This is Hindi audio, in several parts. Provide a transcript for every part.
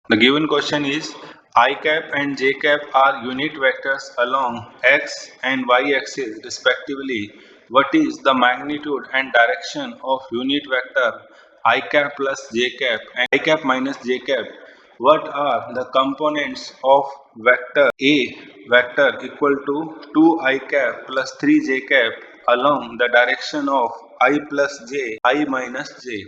The given question is I cap and j cap are unit vectors along x and y axis respectively. What is the magnitude and direction of unit vector I cap plus j cap and I cap minus j cap? What are the components of vector A vector equal to 2 I cap plus 3 j cap along the direction of I plus j, I minus j?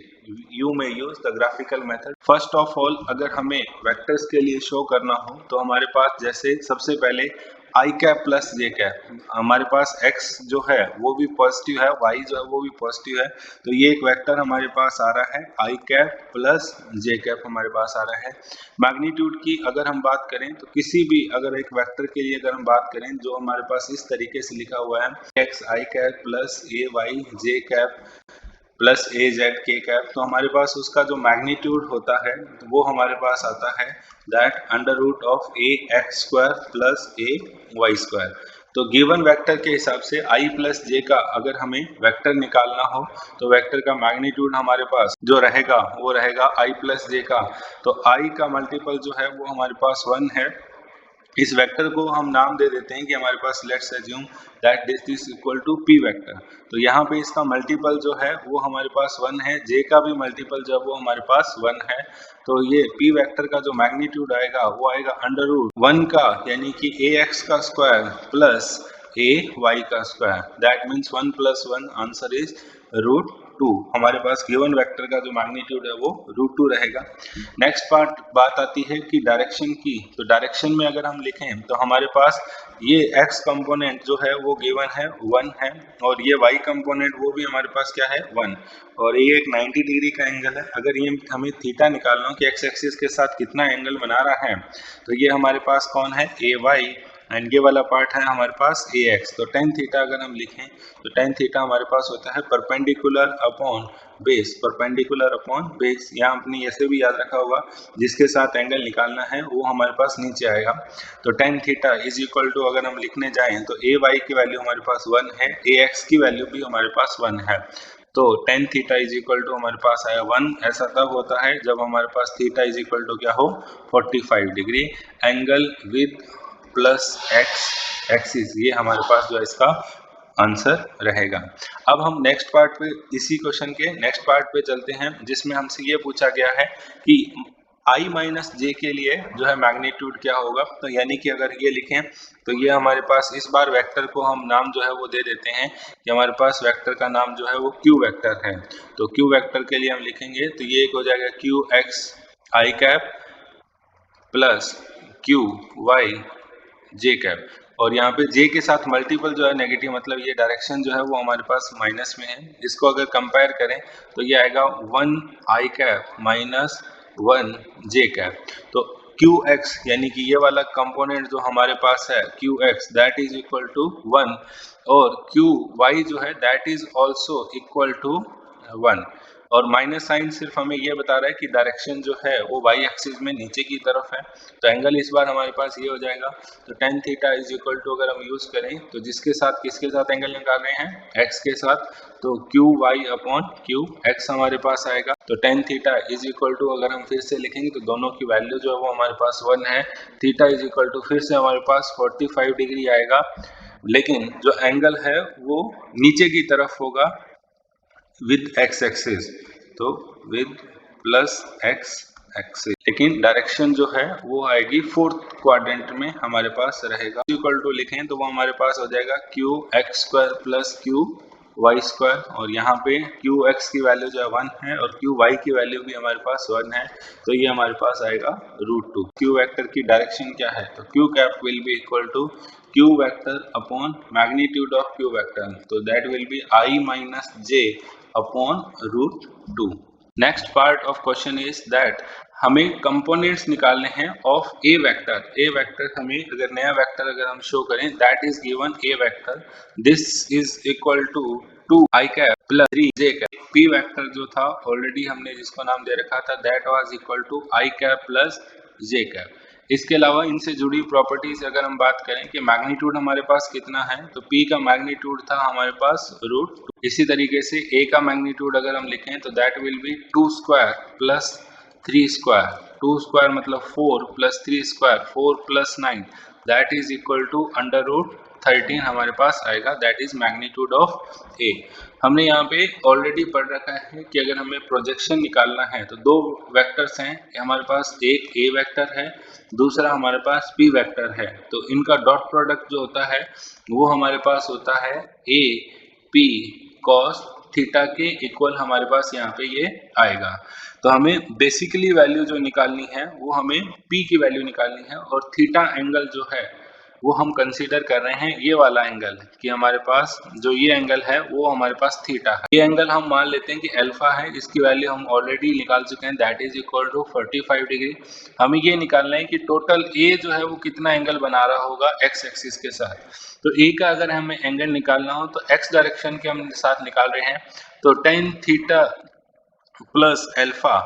You may use the graphical method. First of all अगर हमें वेक्टर्स के लिए शो करना हो तो हमारे पास जैसे सबसे पहले आई कैप प्लस जे कैप, हमारे पास एक्स जो है वो भी पॉजिटिव है, वाई जो है वो भी पॉजिटिव है, तो ये एक वेक्टर हमारे पास आ रहा है आई कैप प्लस जे कैप हमारे पास आ रहा है। मैग्नीट्यूड की अगर हम बात करें तो किसी भी अगर एक वेक्टर के लिए अगर हम बात करें जो हमारे पास इस तरीके से लिखा हुआ है x I cap plus a Y J cap plus A Z के कैप, तो हमारे पास उसका जो मैग्नीट्यूड होता है तो वो हमारे पास आता है that under root of a x square plus a y square. तो गिवन वेक्टर के हिसाब से आई प्लस जे का अगर हमें वेक्टर निकालना हो तो वेक्टर का मैग्नीट्यूड हमारे पास जो रहेगा वो रहेगा आई प्लस जे का। तो आई का मल्टीपल जो है वो हमारे पास 1 है। इस वेक्टर को हम नाम दे देते हैं कि हमारे पास let's assume that this is equal to P vector. तो यहाँ पे इसका मल्टीपल जो है वो हमारे पास 1 है, जे का भी मल्टीपल जो है वो हमारे पास 1 है। तो ये पी वेक्टर का जो मैग्नीट्यूड आएगा वो आएगा अंडर रूट 1 का यानी कि ए एक्स का स्क्वायर प्लस ए वाई का square, that means 1 plus 1 answer is root 2। हमारे पास गिवन वेक्टर का जो मैग्नीट्यूड है वो रूट 2 रहेगा। नेक्स्ट पार्ट बात आती है कि डायरेक्शन की। तो डायरेक्शन में अगर हम लिखें तो हमारे पास ये x कंपोनेंट जो है वो गिवन है 1 है और ये y कंपोनेंट वो भी हमारे पास क्या है 1, और ये एक 90 डिग्री का एंगल है। अगर ये हमें थीटा निकालना हो कि x एक्सिस के साथ कितना एंगल बना रहा है तो ये हमारे पास कौन है ए वाई एंड ये वाला पार्ट है हमारे पास ए एक्स। तो टेन थीटा अगर हम लिखें तो टेन थीटा हमारे पास होता है perpendicular upon base, perpendicular upon base. यहाँ आपने ऐसे भी याद रखा होगा जिसके साथ एंगल निकालना है वो हमारे पास नीचे आएगा। तो tan theta is equal to अगर हम लिखने जाएं तो ए वाई की वैल्यू हमारे पास 1 है, ए एक्स की वैल्यू भी हमारे पास 1 है। तो tan theta is equal to हमारे पास आया 1। ऐसा तब होता है जब हमारे पास थीटा इज इक्वल टू क्या हो 45 degree. Angle with plus x axis, ये हमारे पास जो है इसका आंसर रहेगा। अब हम नेक्स्ट पार्ट पे, इसी क्वेश्चन के नेक्स्ट पार्ट पे चलते हैं जिसमें हमसे ये पूछा गया है कि i माइनस जे के लिए जो है मैग्नीट्यूड क्या होगा। तो यानी कि अगर ये लिखें तो ये हमारे पास इस बार वेक्टर को हम नाम जो है वो दे देते हैं कि हमारे पास वेक्टर का नाम जो है वो क्यू वेक्टर है। तो क्यू वेक्टर के लिए हम लिखेंगे तो ये एक हो जाएगा क्यू एक्स आई कैप प्लस क्यू वाई जे कैप, और यहाँ पे जे के साथ मल्टीपल जो है नेगेटिव, मतलब ये डायरेक्शन जो है वो हमारे पास माइनस में है। इसको अगर कंपेयर करें तो ये आएगा 1 I cap minus 1 j cap. तो क्यू एक्स यानी कि ये वाला कंपोनेंट जो हमारे पास है q x that is equal to 1 और क्यू वाई जो है that is also equal to 1, और माइनस साइन सिर्फ हमें ये बता रहा है कि डायरेक्शन जो है वो वाई एक्सिस में नीचे की तरफ है। तो एंगल इस बार हमारे पास ये हो जाएगा। तो tan theta is equal to अगर हम यूज करें तो जिसके साथ किसके साथ एंगल निकाल रहे हैं एक्स के साथ, तो q y upon q x हमारे पास आएगा। तो tan theta is equal to अगर हम फिर से लिखेंगे तो दोनों की वैल्यू जो है वो हमारे पास 1 है। थीटा इज इक्वल टू फिर से हमारे पास 45 डिग्री आएगा, लेकिन जो एंगल है वो नीचे की तरफ होगा विद एक्स एक्सिस, तो विद प्लस एक्स एक्सिस, लेकिन डायरेक्शन जो है वो आएगी फोर्थ क्वाड्रेंट में हमारे पास रहेगा। इक्वल टू लिखें तो वो हमारे पास हो जाएगा q x square plus q y square, और यहाँ पे क्यू एक्स की वैल्यू जो है 1 है और क्यू वाई की वैल्यू भी हमारे पास 1 है, तो ये हमारे पास आएगा रूट 2। क्यू वेक्टर की डायरेक्शन क्या है तो Q cap will be equal to Q vector upon magnitude of Q vector, तो that will be I minus J upon root 2। Next part of question is that हमें कंपोनेंट्स निकालने हैं of A vector. A vector हमें अगर नया वेक्टर अगर हम शो करें that is given A vector this is equal to 2 I cap plus 3 j cap. P vector जो था ऑलरेडी हमने जिसको नाम दे रखा था that was equal to I cap plus j cap. इसके अलावा इनसे जुड़ी प्रॉपर्टीज अगर हम बात करें कि मैग्नीट्यूड हमारे पास कितना है तो P का मैग्नीट्यूड था हमारे पास रूट 2। इसी तरीके से A का मैग्नीट्यूड अगर हम लिखें तो that will be 2 square plus 3 square, 2 square मतलब 4 plus 3 square 4 plus 9 that is equal to under root 13 हमारे पास आएगा, that is magnitude of a. हमने यहाँ पे ऑलरेडी पढ़ रखा है कि अगर हमें प्रोजेक्शन निकालना है तो दो वेक्टर्स हैं हमारे पास, एक ए वेक्टर है, दूसरा हमारे पास पी वेक्टर है। तो इनका डॉट प्रोडक्ट जो होता है वो हमारे पास होता है ए पी कॉस थीटा के इक्वल हमारे पास यहाँ पे ये आएगा। तो हमें बेसिकली वैल्यू जो निकालनी है वो हमें पी की वैल्यू निकालनी है, और थीटा एंगल जो है वो हम कंसीडर कर रहे हैं ये वाला एंगल, कि हमारे पास जो ये एंगल है वो हमारे पास थीटा है। ये एंगल हम मान लेते हैं कि अल्फा है, इसकी वैल्यू हम ऑलरेडी निकाल चुके हैं, that is equal to 45 degree. हमें ये निकालना है कि टोटल ए जो है वो कितना एंगल बना रहा होगा एक्स एक्सिस के साथ। तो ए का अगर हमें एंगल निकालना हो तो एक्स डायरेक्शन के हम साथ निकाल रहे हैं, तो tan theta plus alpha,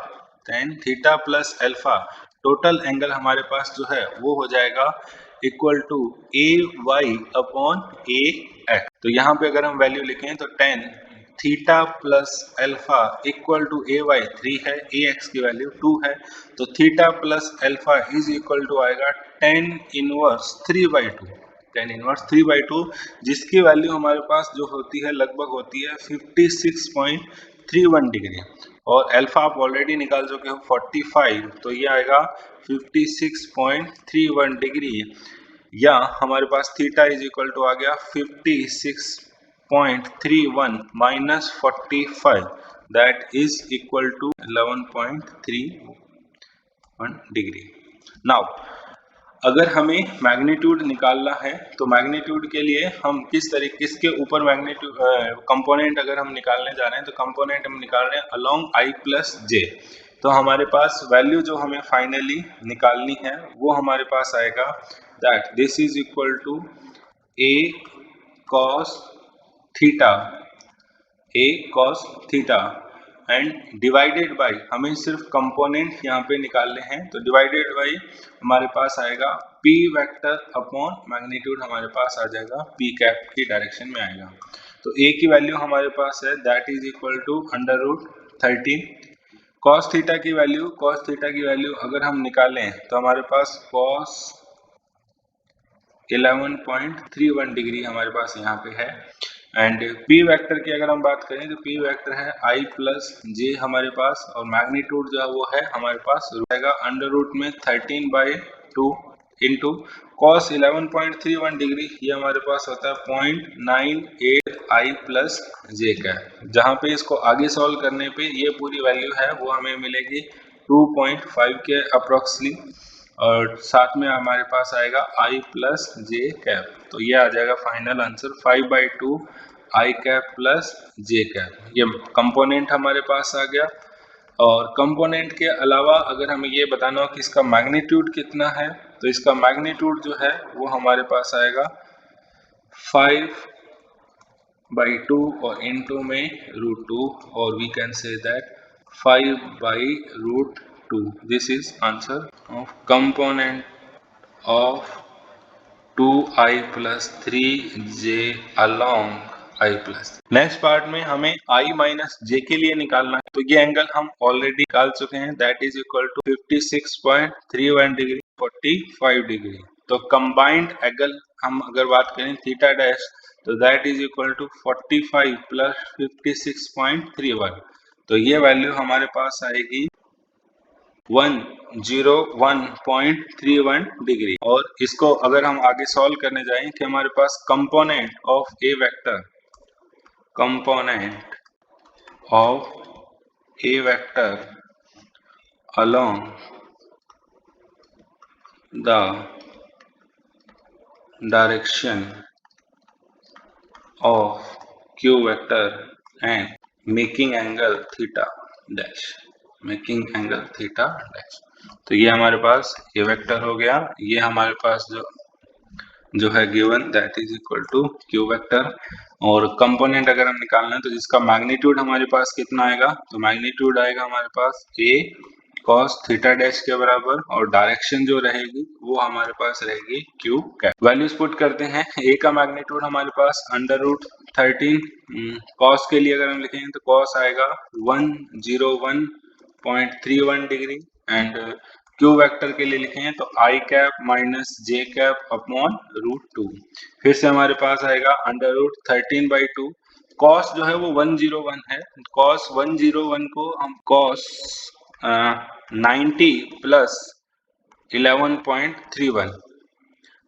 tan theta plus alpha total angle हमारे पास जो है वो हो जाएगा equal to a y upon a x. तो यहाँ पे अगर हम वैल्यू लिखें तो tan theta plus alpha equal to a y 3 है, ए एक्स की वैल्यू 2 है, तो theta plus alpha is equal to आएगा tan इनवर्स 3/2, tan इनवर्स 3/2, जिसकी वैल्यू हमारे पास जो होती है लगभग होती है 56.31 डिग्री, और अल्फा आप ऑलरेडी निकाल चुके हो 45, तो ये आएगा 56.31 डिग्री, या हमारे पास थीटा इज इक्वल टू आ गया 56.31 minus 45, that is equal to 11.31 degree. Now अगर हमें मैग्नीट्यूड निकालना है तो मैग्नीट्यूड के लिए हम किसके ऊपर मैग्नीट्यूड कंपोनेंट अगर हम निकालने जा रहे हैं तो कंपोनेंट हम निकाल रहे हैं अलोंग आई प्लस जे। तो हमारे पास वैल्यू जो हमें फाइनली निकालनी है वो हमारे पास आएगा that this is equal to a cos theta, a cos theta and divided by, हमें सिर्फ कंपोनेंट यहाँ पे निकालने हैं, तो डिवाइडेड बाई हमारे पास आएगा पी वेक्टर अपॉन मैग्नीट्यूड हमारे पास आ जाएगा पी कैप की डायरेक्शन में आएगा। तो ए की वैल्यू हमारे पास है that is equal to under root 13। Cos theta की वैल्यू अगर हम निकालें तो हमारे पास कॉस 11.31 डिग्री हमारे पास यहाँ पे है, एंड पी वेक्टर की अगर हम बात करें तो पी वेक्टर है आई प्लस जे हमारे पास, और मैग्नीट्यूड जो है वो है हमारे पास रहेगा अंडर रूट में 13/2 इंटू कॉस 11.31 डिग्री, ये हमारे पास होता है 0.98 आई प्लस जे का, जहाँ पे इसको आगे सॉल्व करने पे ये पूरी वैल्यू है वो हमें मिलेगी 2.5 के अप्रोक्सली, और साथ में हमारे पास आएगा आई प्लस जे कैप, तो ये आ जाएगा फाइनल आंसर 5/2 आई कैप प्लस जे कैप। ये कंपोनेंट हमारे पास आ गया, और कंपोनेंट के अलावा अगर हमें ये बताना हो कि इसका मैग्नीट्यूड कितना है तो इसका मैग्नीट्यूड जो है वो हमारे पास आएगा 5/2 और इनटू में √2, और we can say that 5/√2। This is answer of component of 2i plus 3j along i plus। Next part में हमें i माइनस j के लिए निकालना है, तो ये एंगल हम ऑलरेडी निकाल चुके हैं, that is equal to 56.31 degree 45 degree. तो कंबाइंड एंगल हम अगर बात करें थीटा डैश तो that is equal to 45 plus 56.31, तो ये वैल्यू हमारे पास आएगी 101.31 डिग्री। और इसको अगर हम आगे सॉल्व करने जाएं कि हमारे पास component of A vector along the direction of Q vector and making angle theta dash, तो ये हमारे पास ये वेक्टर हो गया, ये हमारे पास जो है given that is equal to Q vector, और कंपोनेंट अगर हम निकालना है तो जिसका मैग्नीट्यूड हमारे पास कितना आएगा, तो मैग्नीट्यूड आएगा हमारे पास ए कॉस थीटा डैश के बराबर, और डायरेक्शन जो रहेगी वो हमारे पास रहेगी क्यू कैप। वैल्यूज पुट करते हैं, ए का मैग्नीट्यूड हमारे पास अंडर रूट 13, कॉस के लिए अगर हम लिखेंगे तो कॉस आएगा 101.31 डिग्री, एंड क्यू वेक्टर के लिए लिखें तो आई कैप माइनस जे कैप अपॉन रूट टू। फिर से हमारे पास आएगा अंडर रूट 13/2। कॉस जो है वो 101 है, कॉस 101 को हम कॉस 90 प्लस 11.31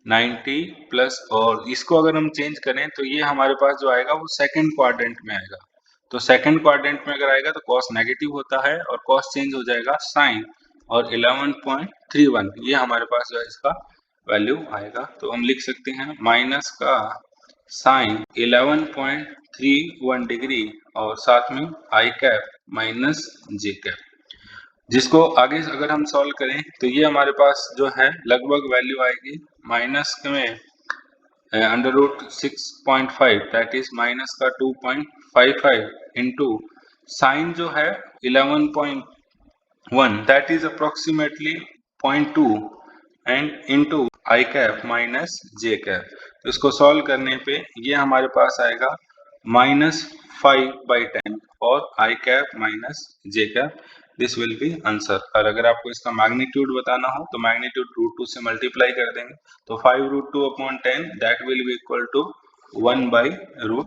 90 प्लस, और इसको अगर हम चेंज करें तो ये हमारे पास जो आएगा वो सेकंड क्वाड्रेंट में आएगा। तो सेकंड क्वाड्रेंट में अगर आएगा तो कॉस नेगेटिव होता है और कॉस चेंज हो जाएगा साइन, और 11.31 ये हमारे पास जो है इसका वैल्यू आएगा। तो हम लिख सकते हैं माइनस का साइन 11.31 डिग्री और साथ में आई कैप माइनस जे कैप, जिसको आगे अगर हम सॉल्व करें तो ये हमारे पास जो है लगभग वैल्यू आएगी माइनस में under root 6.5 that is minus का 2.55 इंटू साइन जो है 11.1 that is approximately 0.2 and into I cap minus J cap. तो इसको सॉल्व करने पे ये हमारे पास आएगा -5/10 और I cap minus J cap, this will be answer. और अगर आपको इसका मैग्नीट्यूड बताना हो तो मैग्नीट्यूड √2 से मल्टीप्लाई कर देंगे, तो 5√2/10 that will be equal to 1/√2।